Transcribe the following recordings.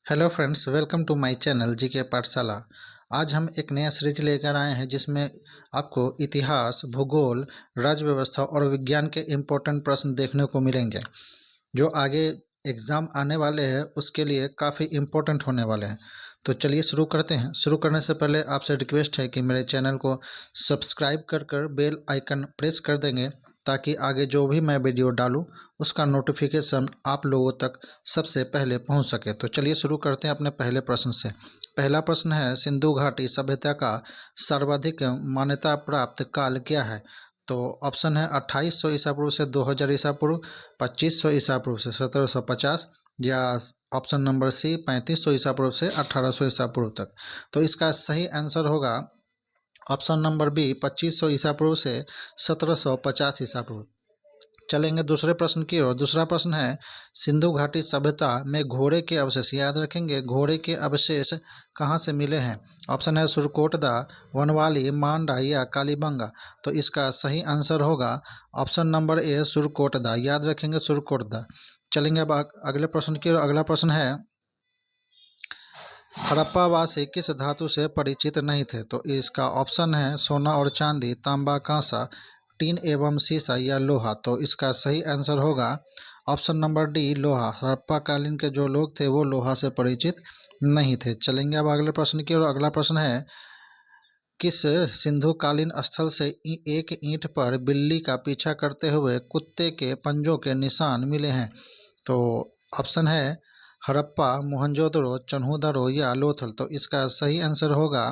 Hello friends, welcome to my channel GK Pathshala. आज हम एक नया सीरीज लेकर आए हैं जिसमें आपको इतिहास, भूगोल, राज्य व्यवस्था और विज्ञान के इम्पोर्टेंट प्रश्न देखने को मिलेंगे जो आगे एग्ज़ाम आने वाले हैं उसके लिए काफ़ी इम्पोर्टेंट होने वाले हैं। तो चलिए शुरू करते हैं। शुरू करने से पहले आपसे रिक्वेस्ट है कि मेरे चैनल को सब्सक्राइब कर बेल आइकन प्रेस कर देंगे ताकि आगे जो भी मैं वीडियो डालूं उसका नोटिफिकेशन आप लोगों तक सबसे पहले पहुंच सके। तो चलिए शुरू करते हैं अपने पहले प्रश्न से। पहला प्रश्न है, सिंधु घाटी सभ्यता का सर्वाधिक मान्यता प्राप्त काल क्या है? तो ऑप्शन है 2800 ईसा पूर्व से 2000 ईसा पूर्व, 2500 ईसा पूर्व से 1750, या ऑप्शन नंबर सी 3500 ईसा पूर्व से 1800 ईसा पूर्व तक। तो इसका सही आंसर होगा ऑप्शन नंबर बी 2500 ईसा पूर्व से 1750 ईसा पूर्व। चलेंगे दूसरे प्रश्न की ओर। दूसरा प्रश्न है, सिंधु घाटी सभ्यता में घोड़े के अवशेष, याद रखेंगे घोड़े के अवशेष कहाँ से मिले हैं? ऑप्शन है सुरकोटदा, वनवाली, मांडा या कालीबंगा। तो इसका सही आंसर होगा ऑप्शन नंबर ए सुरकोटदा, याद रखेंगे सुरकोटदा। चलेंगे अब अगले प्रश्न की ओर। अगला प्रश्न है, हड़प्पावासी किस धातु से परिचित नहीं थे? तो इसका ऑप्शन है सोना और चांदी, तांबा, कांसा, टीन एवं सीसा या लोहा। तो इसका सही आंसर होगा ऑप्शन नंबर डी लोहा। हड़प्पा कालीन के जो लोग थे वो लोहा से परिचित नहीं थे। चलेंगे अब अगले प्रश्न की ओर। अगला प्रश्न है, किस सिंधु कालीन स्थल से एक ईंट पर बिल्ली का पीछा करते हुए कुत्ते के पंजों के निशान मिले हैं? तो ऑप्शन है हड़प्पा, मोहनजोदड़ो, चन्हूदड़ो या लोथल। तो इसका सही आंसर होगा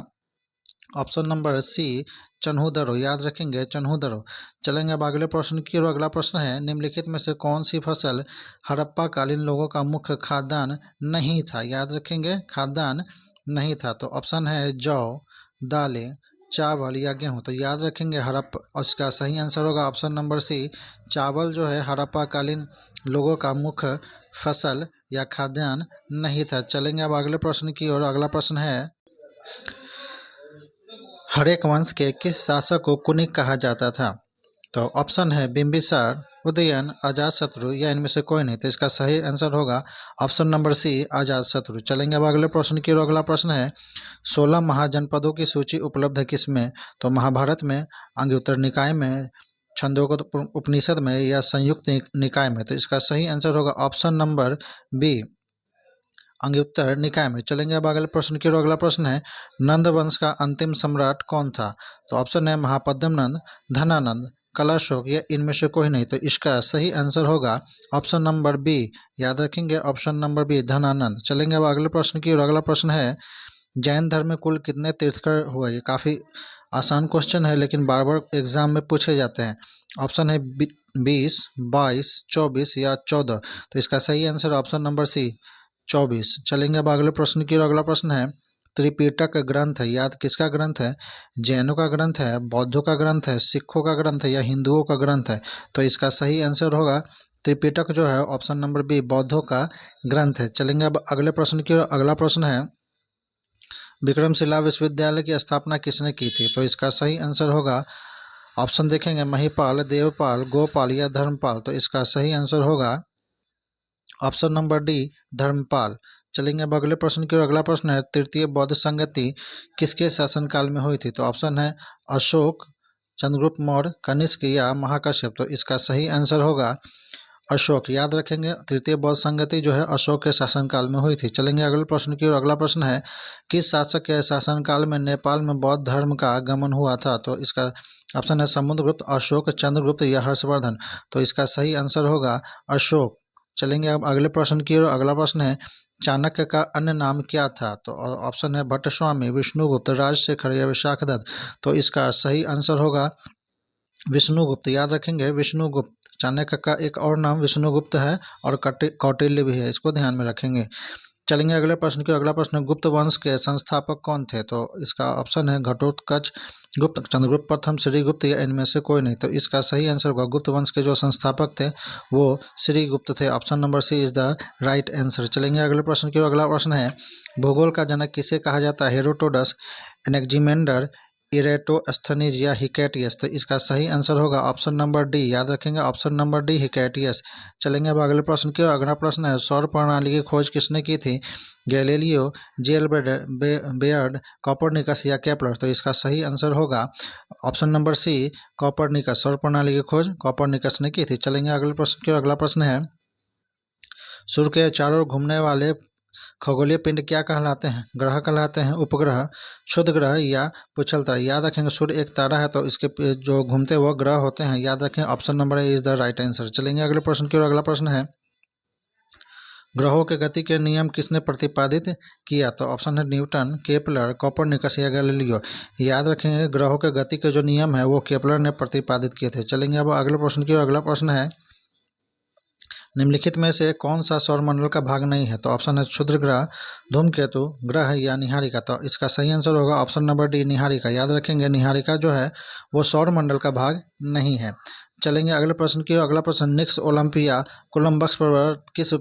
ऑप्शन नंबर सी चन्हूदड़ो, याद रखेंगे चन्हूदड़ो। चलेंगे अब अगले प्रश्न की ओर। अगला प्रश्न है, निम्नलिखित में से कौन सी फसल हड़प्पा कालीन लोगों का मुख्य खाद्यान्न नहीं था? याद रखेंगे खाद्यान्न नहीं था। तो ऑप्शन है जौ, दालें, चावल या गेहूं। तो याद रखेंगे हड़प्पा, इसका सही आंसर होगा ऑप्शन नंबर सी चावल जो है हड़प्पा कालीन लोगों का मुख्य फसल या खाद्यान्न नहीं था। चलेंगे अब अगले प्रश्न की ओर। अगला प्रश्न है, हरेक वंश के किस शासक को कुनिक कहा जाता था? तो ऑप्शन है बिंबिसार, उदयन, अजातशत्रु या इनमें से कोई नहीं। तो इसका सही आंसर होगा ऑप्शन नंबर सी अजातशत्रु। चलेंगे अब अगले प्रश्न की ओर। अगला प्रश्न है, 16 महाजनपदों की सूची उपलब्ध है किसमें? तो महाभारत में, अंग्योत्तर निकाय में, छंदोग्योत उपनिषद में या संयुक्त निकाय में। तो इसका सही आंसर होगा ऑप्शन नंबर बी अंग्योत्तर निकाय में। चलेंगे अब अगले प्रश्न की ओर। अगला प्रश्न है, नंद वंश का अंतिम सम्राट कौन था? तो ऑप्शन है महापद्म नंद, धनानंद, कलाशोक या इनमें से कोई नहीं। तो इसका सही आंसर होगा ऑप्शन नंबर बी, याद रखेंगे ऑप्शन नंबर बी धनानंद। चलेंगे अब अगले प्रश्न की ओर। अगला प्रश्न है, जैन धर्म में कुल कितने तीर्थंकर हुए? ये काफ़ी आसान क्वेश्चन है लेकिन बार बार एग्जाम में पूछे जाते हैं। ऑप्शन है 20, 22, 24 या 14। तो इसका सही आंसर ऑप्शन नंबर सी 24। चलेंगे अब अगले प्रश्न की ओर। अगला प्रश्न है, त्रिपिटक ग्रंथ है, याद किसका ग्रंथ है? जैनों का ग्रंथ है, बौद्धों का ग्रंथ है, सिखों का ग्रंथ है या हिंदुओं का ग्रंथ है? तो इसका सही आंसर होगा त्रिपिटक जो है ऑप्शन नंबर बी बौद्धों का ग्रंथ है। चलेंगे अब अगले प्रश्न की ओर। अगला प्रश्न है, विक्रमशिला विश्वविद्यालय की स्थापना किसने की थी? तो इसका सही आंसर होगा ऑप्शन देखेंगे महिपाल, देवपाल, गोपाल या धर्मपाल। तो इसका सही आंसर होगा ऑप्शन नंबर डी धर्मपाल। चलेंगे अब अगले प्रश्न की ओर। अगला प्रश्न है, तृतीय बौद्ध संगति किसके शासनकाल में हुई थी? तो ऑप्शन है अशोक, चंद्रगुप्त मौर्य, कनिष्क या महाकश्यप। तो इसका सही आंसर होगा अशोक, याद रखेंगे तृतीय बौद्ध संगति जो है अशोक के शासनकाल में हुई थी। चलेंगे अगले प्रश्न की ओर। अगला प्रश्न है, किस शासक के शासनकाल में नेपाल में बौद्ध धर्म का आगमन हुआ था? तो इसका ऑप्शन है समुद्रगुप्त, अशोक, चंद्रगुप्त या हर्षवर्धन। तो इसका सही आंसर होगा अशोक। चलेंगे अब अगले प्रश्न की ओर। अगला प्रश्न है, चाणक्य का अन्य नाम क्या था? तो ऑप्शन है भट्टस्वामी, विष्णुगुप्त, राजशेखर या विशाखदत्त। तो इसका सही आंसर होगा विष्णुगुप्त, याद रखेंगे विष्णुगुप्त। चाणक्य का एक और नाम विष्णुगुप्त है और कौटिल्य भी है, इसको ध्यान में रखेंगे। चलेंगे अगले प्रश्न की। अगला प्रश्न, गुप्त वंश के संस्थापक कौन थे? तो इसका ऑप्शन है घटोत्कच गुप्त, चंद्रगुप्त प्रथम, श्रीगुप्त या इनमें से कोई नहीं। तो इसका सही आंसर होगा गुप्त वंश के जो संस्थापक थे वो श्रीगुप्त थे। Option number C is the right answer. चलेंगे अगले प्रश्न की। अगला प्रश्न है, भूगोल का जनक किसे कहा जाता है? हेरोडोटस, एनेक्जिमेंडर, इरेटोस्थनीज या हिकैटियस। तो इसका सही आंसर होगा ऑप्शन नंबर डी। याद रखेंगे ऑप्शन नंबर डी हिकैटियस। चलेंगे अब अगले प्रश्न की ओर। अगला प्रश्न है सौर प्रणाली की खोज किसने की थी? गैलीलियो, जी एल्बर्ट बेयर्ड, कोपरनिकस या केपलर। तो इसका सही आंसर होगा ऑप्शन नंबर सी कोपरनिकस। सौर प्रणाली की खोज कोपरनिकस ने की थी। चलेंगे अगले प्रश्न की ओर। अगला प्रश्न है सूर्य के चारों ओर घूमने वाले खगोलीय पिंड क्या कहलाते हैं? ग्रह कहलाते हैं, उपग्रह, क्षुद्र ग्रह या पुच्छल तारा। याद रखेंगे सूर्य एक तारा है तो इसके जो घूमते हुए ग्रह होते हैं। याद रखें option number A is the right answer. चलेंगे अगले प्रश्न की ओर। अगला प्रश्न है ग्रहों के गति के नियम किसने प्रतिपादित किया? तो ऑप्शन है न्यूटन, केपलर, कोपरनिकस या गैलीलियो। याद रखेंगे ग्रहों के गति के जो नियम है वो केपलर ने प्रतिपादित किए थे। चलेंगे अब अगले प्रश्न की ओर। अगला प्रश्न है निम्नलिखित में से कौन सा सौरमंडल का भाग नहीं है? तो ऑप्शन है क्षुद्र ग्रह, धूमकेतु, ग्रह या निहारिका। तो इसका सही आंसर होगा ऑप्शन नंबर डी निहारिका। याद रखेंगे निहारिका जो है वो सौरमंडल का भाग नहीं है। चलेंगे अगले प्रश्न की ओर। अगला प्रश्न निक्स ओलंपिया कोलंबस पर्वत किस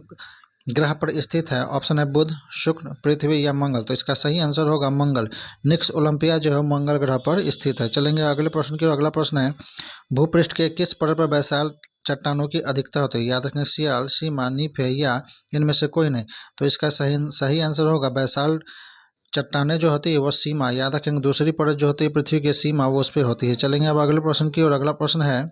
ग्रह पर स्थित है? ऑप्शन है बुध, शुक्र, पृथ्वी या मंगल। तो इसका सही आंसर होगा मंगल। निक्स ओलंपिया जो है मंगल ग्रह पर स्थित है। चलेंगे अगले प्रश्न की ओर। अगला प्रश्न है भूपृष्ठ के किस परत पर बैसाल्ट चट्टानों की अधिकता होती है? याद रखें सियाल, सीमा, नीफे या इनमें से कोई नहीं। तो इसका सही आंसर होगा बैसाल्ट चट्टानें जो होती है वो सीमा। याद रखेंगे दूसरी परत जो होती है पृथ्वी की सीमा वो उस पर होती है। चलेंगे अब अगले प्रश्न की ओर। अगला प्रश्न है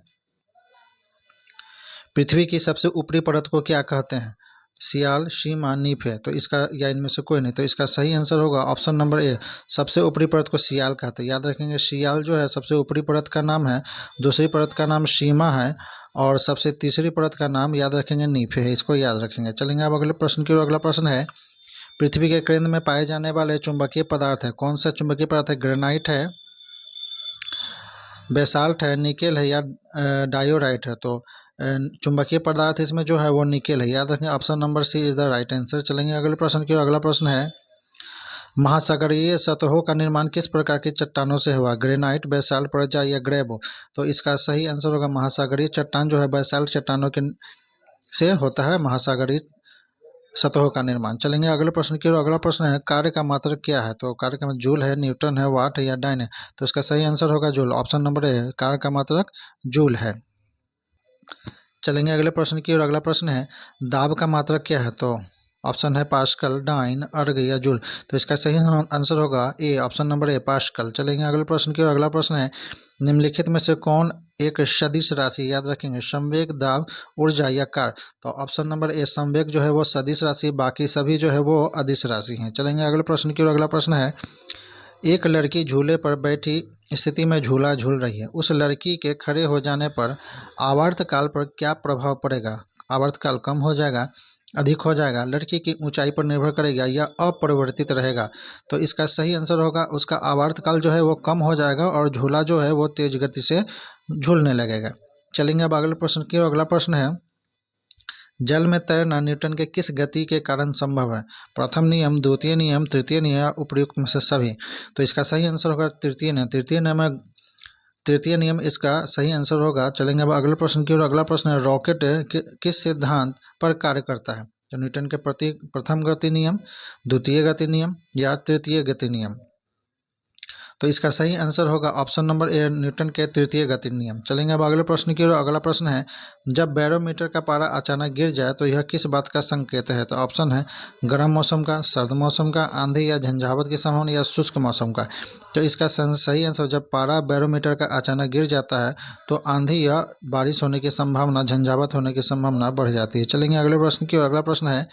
पृथ्वी की सबसे ऊपरी परत को क्या कहते हैं? सियाल, सीमा, नीफे। तो इसका या इनमें से कोई नहीं। तो इसका सही आंसर होगा ऑप्शन नंबर ए सबसे ऊपरी परत को सियाल कहते हैं। याद रखेंगे सियाल जो है सबसे ऊपरी परत का नाम है, दूसरी परत का नाम सीमा है और सबसे तीसरी परत का नाम याद रखेंगे नीफे है। इसको याद रखेंगे। चलेंगे अब अगले प्रश्न की ओर। अगला प्रश्न है पृथ्वी के केंद्र में पाए जाने वाले चुंबकीय पदार्थ है कौन सा चुंबकीय पदार्थ है? ग्रेनाइट है, बेसाल्ट है, निकेल है या डायोराइट है। तो चुंबकीय पदार्थ इसमें जो है वो निकेल है। याद रखें option number C is the right answer. चलेंगे अगले प्रश्न की ओर। अगला प्रश्न है महासागरीय सतहों का निर्माण किस प्रकार की चट्टानों से हुआ? ग्रेनाइट, बेसाल्ट, पर्जा या ग्रेबो। तो इसका सही आंसर होगा महासागरीय चट्टान जो है बेसाल्ट चट्टानों के से होता है महासागरीय सतहों का निर्माण। चलेंगे अगले प्रश्न की ओर। अगला प्रश्न है कार्य का मात्रक क्या है? तो कार्य का जूल है, न्यूटन है, वाट है या डाइन है। तो इसका सही आंसर होगा जूल। ऑप्शन नंबर ए कार्य का मात्रक जूल है। चलेंगे अगले प्रश्न की ओर। अगला प्रश्न है दाब का मात्रक क्या है? तो ऑप्शन है पास्कल, डाइन, अर्ग या जूल। तो इसका सही आंसर होगा A option number A pascal. चलेंगे अगले प्रश्न की ओर। अगला प्रश्न है निम्नलिखित में से कौन एक सदिश राशि? याद रखेंगे संवेग, दाब, ऊर्जा या कार। तो ऑप्शन नंबर ए संवेग जो है वो सदिश राशि, बाकी सभी जो है वो अदिश राशि हैं। चलेंगे अगले प्रश्न की ओर। अगला प्रश्न है एक लड़की झूले पर बैठी स्थिति में झूला झूल रही है, उस लड़की के खड़े हो जाने पर आवर्तकाल पर क्या प्रभाव पड़ेगा? आवर्तकाल कम हो जाएगा, अधिक हो जाएगा, लड़की की ऊंचाई पर निर्भर करेगा या अपरिवर्तित रहेगा? तो इसका सही आंसर होगा उसका आवर्तकाल जो है वो कम हो जाएगा और झूला जो है वो तेज गति से झूलने लगेगा। चलेंगे अब अगले प्रश्न की ओर। अगला प्रश्न है जल में तैरना न्यूटन के किस गति के कारण संभव है? प्रथम नियम, द्वितीय नियम, तृतीय नियम या उपयुक्त में से सभी। तो इसका सही आंसर होगा तृतीय नियम। तृतीय नियम इसका सही आंसर होगा। चलेंगे अब अगले प्रश्न की ओर। अगला प्रश्न है रॉकेट किस सिद्धांत पर कार्य करता है? तो न्यूटन के प्रथम गति नियम, द्वितीय गति नियम या तृतीय गति नियम। तो इसका सही आंसर होगा ऑप्शन नंबर ए न्यूटन के तृतीय गति नियम। चलेंगे अब अगले प्रश्न की ओर। अगला प्रश्न है जब बैरोमीटर का पारा अचानक गिर जाए तो यह किस बात का संकेत है? तो ऑप्शन है गर्म मौसम का, सर्द मौसम का, आंधी या झंझावत की संभावना या शुष्क मौसम का। तो इसका सही आंसर जब पारा बैरोमीटर का अचानक गिर जाता है तो आंधी या बारिश होने की संभावना, झंझावत होने की संभावना बढ़ जाती है। चलेंगे अगले प्रश्न की ओर। अगला प्रश्न है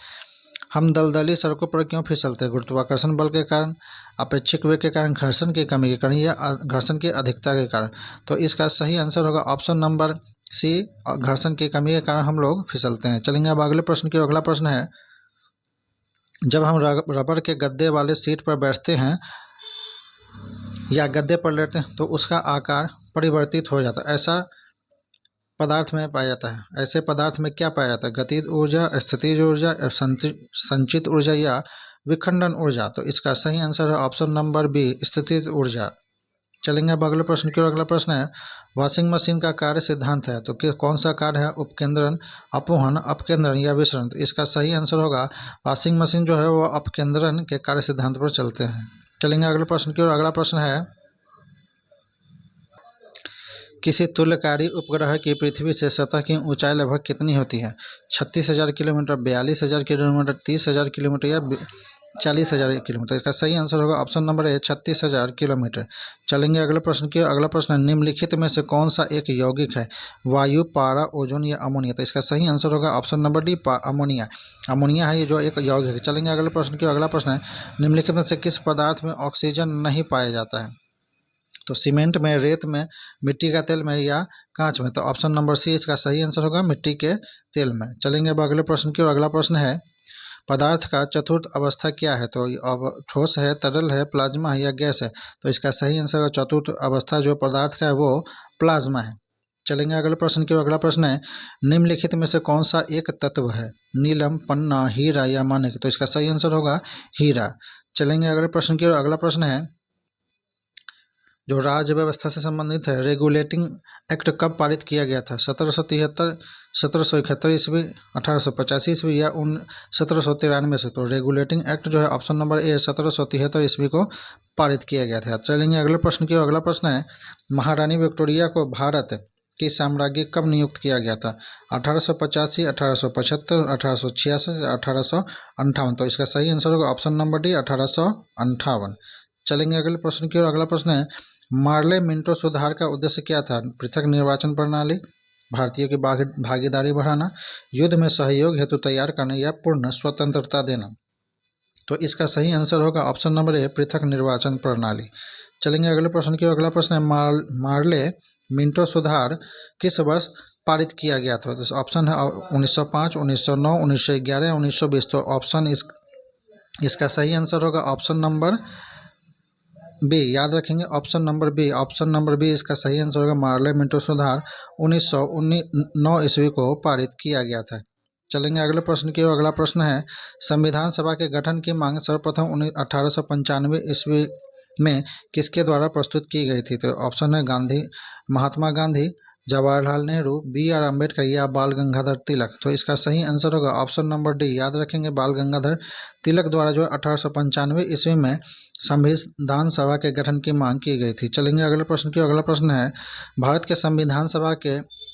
हम दलदली सड़कों पर क्यों फिसलते हैं? गुरुत्वाकर्षण बल के कारण, अपेक्षिक वेग के कारण, घर्षण की कमी के कारण या घर्षण की अधिकता के कारण। तो इसका सही आंसर होगा ऑप्शन नंबर सी घर्षण की कमी के कारण हम लोग फिसलते हैं। चलेंगे अब अगले प्रश्न की। अगला प्रश्न है जब हम रबर के गद्दे वाले सीट पर बैठते हैं या गद्दे पर लेटते हैं तो उसका आकार परिवर्तित हो जाता है, ऐसा पदार्थ में पाया जाता है। ऐसे पदार्थ में क्या पाया जाता है? गतिज ऊर्जा, स्थितिज ऊर्जा, संचित ऊर्जा या विखंडन ऊर्जा। तो इसका सही आंसर है ऑप्शन नंबर बी स्थितिज ऊर्जा। चलेंगे अब अगले प्रश्न की ओर। अगला प्रश्न है वॉशिंग मशीन का कार्य सिद्धांत है तो कौन सा कार्य है? उपकेंद्रण, अपोहन, अपकेंद्रण या विसरण। तो इसका सही आंसर होगा वॉशिंग मशीन जो है वो अपकेंद्रण के कार्य सिद्धांत पर चलते हैं। चलेंगे अगले प्रश्न की ओर। अगला प्रश्न है किसी तुल्यकारी उपग्रह की पृथ्वी से सतह की ऊंचाई लगभग कितनी होती है? 36,000 किलोमीटर, 42,000 किलोमीटर, 30,000 किलोमीटर या 40,000 किलोमीटर। इसका सही आंसर होगा ऑप्शन नंबर ए 36,000 किलोमीटर। चलेंगे अगले प्रश्न की। अगला प्रश्न है, निम्नलिखित में से कौन सा एक यौगिक है? वायु, पारा, ओजोन या अमोनिया? तो इसका सही आंसर होगा option number D ammonia. Ammonia है ये जो एक यौगिक है। चलेंगे अगले प्रश्न की। अगला प्रश्न है, निम्नलिखित में से किस पदार्थ में ऑक्सीजन नहीं पाया जाता है? तो सीमेंट में, रेत में, मिट्टी का तेल में या कांच में? तो ऑप्शन नंबर सी इसका सही आंसर होगा मिट्टी के तेल में। चलेंगे अब अगले प्रश्न की। और अगला प्रश्न है, पदार्थ का चतुर्थ अवस्था क्या है? तो अब ठोस है, तरल है, प्लाज्मा है या गैस है? तो इसका सही आंसर है चतुर्थ अवस्था जो पदार्थ का है वो प्लाज्मा है। चलेंगे अगले प्रश्न की। अगला प्रश्न है, निम्नलिखित में से कौन सा एक तत्व है? नीलम, पन्ना, हीरा या माणिक? तो इसका सही आंसर होगा हीरा। चलेंगे अगले प्रश्न की। अगला प्रश्न है, जो राज्य व्यवस्था से संबंधित है, रेगुलेटिंग एक्ट कब पारित किया गया था? 1773, 1771 ईस्वी, 1885 ईस्वी या 1793 से? तो रेगुलेटिंग एक्ट जो है ऑप्शन नंबर ए 1773 ईस्वी को पारित किया गया था। चलेंगे अगले प्रश्न की। अगला प्रश्न है, महारानी विक्टोरिया को भारत की साम्राज्ञी कब नियुक्त किया गया था? 1885, 1875, 1886 या 1858? तो इसका सही आंसर होगा ऑप्शन नंबर डी 1858। चलेंगे अगले प्रश्न की। और अगला प्रश्न है, मार्ले मिंटो सुधार का उद्देश्य क्या था? पृथक निर्वाचन प्रणाली, भारतीयों की भागीदारी बढ़ाना, युद्ध में सहयोग हेतु तैयार करना या पूर्ण स्वतंत्रता देना? तो इसका सही आंसर होगा ऑप्शन नंबर ए पृथक निर्वाचन प्रणाली। चलेंगे अगले प्रश्न की। अगला प्रश्न है, मार्ले मिंटो सुधार किस वर्ष पारित किया गया था? तो ऑप्शन है 1905, 1909, 1911, 1920। तो ऑप्शन इसका सही आंसर होगा ऑप्शन नंबर बी। याद रखेंगे option number B. Option number B इसका सही आंसर होगा मार्ले मिंटो सुधार 1909 ईस्वी को पारित किया गया था। चलेंगे अगले प्रश्न की। अगला प्रश्न है, संविधान सभा के गठन की मांग सर्वप्रथम 1895 ईस्वी में किसके द्वारा प्रस्तुत की गई थी? तो ऑप्शन है गांधी, महात्मा गांधी, जवाहरलाल नेहरू, बी आर अम्बेडकर या बाल गंगाधर तिलक? तो इसका सही आंसर होगा ऑप्शन नंबर डी। याद रखेंगे बाल गंगाधर तिलक द्वारा जो 1895 ईस्वी में संविधान सभा के गठन की मांग की गई थी। चलेंगे अगले प्रश्न की। अगला प्रश्न है, भारत के संविधान सभा के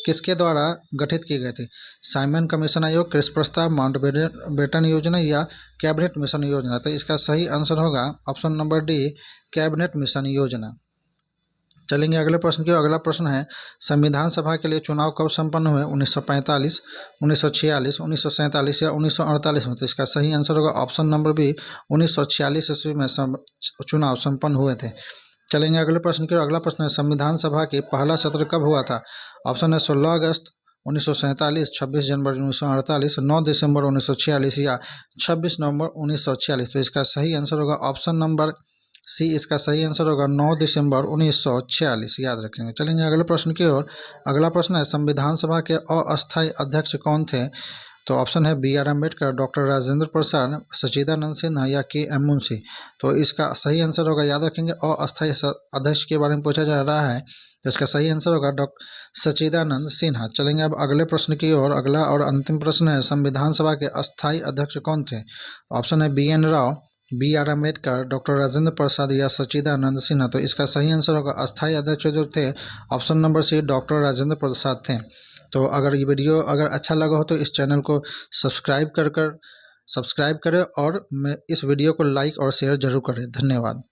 किसके द्वारा गठित की गई थी? साइमन कमीशन आयोग, क्रिस प्रस्ताव, माउंटबेटन योजना या कैबिनेट मिशन योजना? तो इसका सही आंसर होगा option number D cabinet mission योजना। चलेंगे अगले प्रश्न की। अगला प्रश्न है, संविधान सभा के लिए चुनाव कब संपन्न हुए? 1945, 1946, 1947 या 1948 में? तो इसका सही आंसर होगा ऑप्शन नंबर बी 1946 ईस्वी में चुनाव संपन्न हुए थे। चलेंगे अगले प्रश्न की। अगला प्रश्न है, संविधान सभा के पहला सत्र कब हुआ था? ऑप्शन है 16 अगस्त 1947, 26 जनवरी 1948, 9 दिसंबर 1946 या 26 नवंबर 1946? तो इसका सही आंसर होगा ऑप्शन नंबर सी। इसका सही आंसर होगा 9 दिसंबर 1946। याद रखेंगे। चलेंगे अगले प्रश्न की ओर। अगला प्रश्न है, संविधान सभा के अस्थायी अध्यक्ष कौन थे? तो ऑप्शन है B R Ambedkar, doctor Rajendra Prasad, Sachchidanand Sinha या के एम मुंशी? तो इसका सही आंसर होगा, याद रखेंगे, अस्थायी अध्यक्ष के बारे में पूछा जा रहा है तो इसका सही आंसर होगा डॉक्टर सच्चिदानंद सिन्हा। चलेंगे अब अगले प्रश्न की ओर। अगला और अंतिम प्रश्न है, संविधान सभा के अस्थायी अध्यक्ष कौन थे? ऑप्शन है B N Rao, B R Ambedkar, doctor Rajendra Prasad या सच्चिदानंद सिन्हा? तो इसका सही आंसर होगा अस्थायी अध्यक्ष जो थे option number C doctor Rajendra Prasad थे। तो अगर ये वीडियो अगर अच्छा लगा हो तो इस चैनल को सब्सक्राइब करें और इस वीडियो को लाइक और शेयर जरूर करें। धन्यवाद।